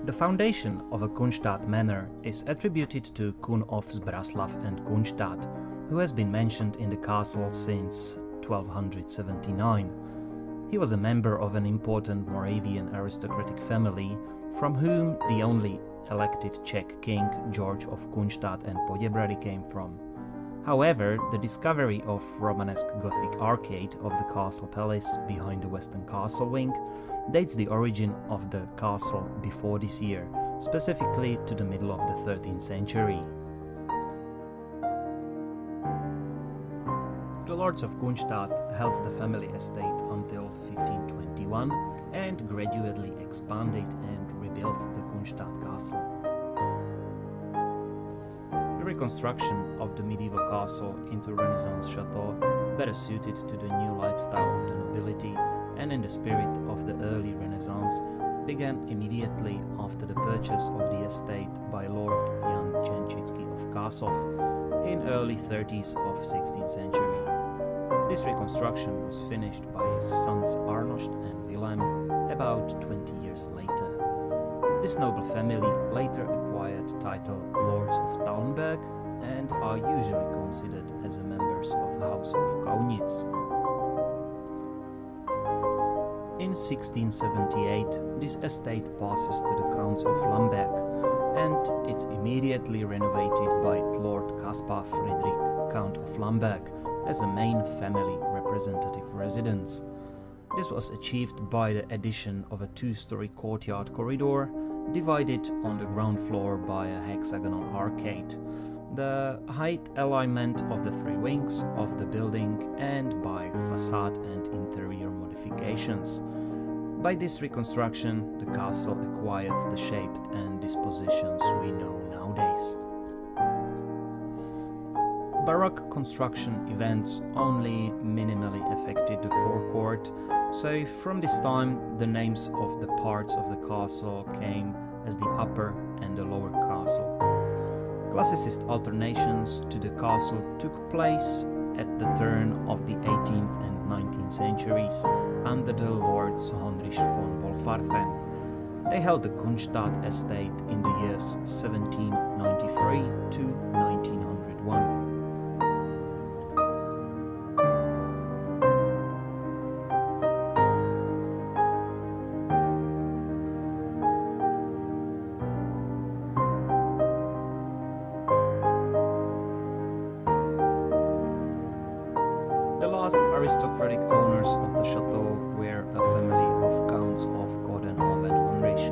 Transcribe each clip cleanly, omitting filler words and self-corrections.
The foundation of a Kunstat Mannor is attributed to Kun of Zbraslav and Kunstat, who has been mentioned in the castle since 1279. He was a member of an important Moravian aristocratic family, from whom the only elected Czech king, George of Kunstat and Poděbrady, came from. However, the discovery of Romanesque Gothic arcade of the castle palace behind the western castle wing dates the origin of the castle before this year, specifically to the middle of the 13th century. The lords of Kunstat held the family estate until 1521 and gradually expanded and rebuilt the Kunstat castle. The reconstruction of the medieval castle into Renaissance chateau, better suited to the new lifestyle of the nobility and in the spirit of the early Renaissance, began immediately after the purchase of the estate by Lord Jan Čenčický of Kasov in early 30s of 16th century. This reconstruction was finished by his sons Arnošt and Wilhelm about 20 years later. This noble family later acquired title Lords of Tallenberg and are usually considered as the members of House of Kaunitz. In 1678, this estate passes to the Counts of Lamberg, and it's immediately renovated by Lord Caspar Friedrich, Count of Lamberg, as a main family representative residence. This was achieved by the addition of a two-story courtyard corridor, divided on the ground floor by a hexagonal arcade, the height alignment of the three wings of the building, and by facade and interior modifications. By this reconstruction, the castle acquired the shape and dispositions we know nowadays. Baroque construction events only minimally affected the forecourt, so from this time the names of the parts of the castle came as the upper and the lower castle. Classicist alternations to the castle took place at the turn of the 18th and 19th centuries under the Lords Heinrich von Wolfharfen. They held the Kunstat estate in the years 1793 to 1901. The last aristocratic owners of the chateau were a family of Counts of Coudenhove-Heinrich,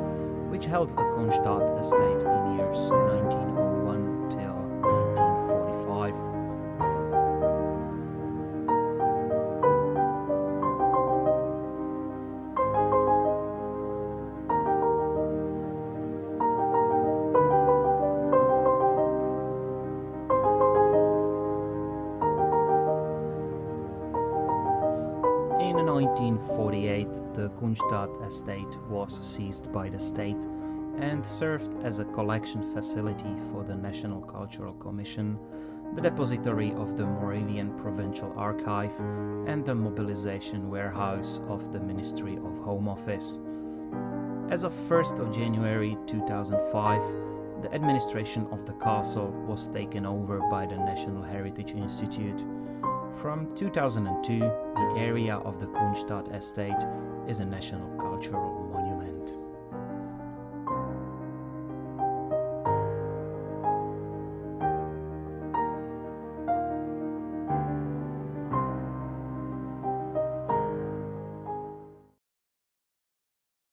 which held the Kunstat estate in years 1901 till 1945. In 1948, the Kunstat estate was seized by the state and served as a collection facility for the National Cultural Commission, the depository of the Moravian Provincial Archive, and the mobilization warehouse of the Ministry of Home Office. As of 1st of January 2005, the administration of the castle was taken over by the National Heritage Institute. From 2002, the area of the Kunstat estate is a National Cultural Monument.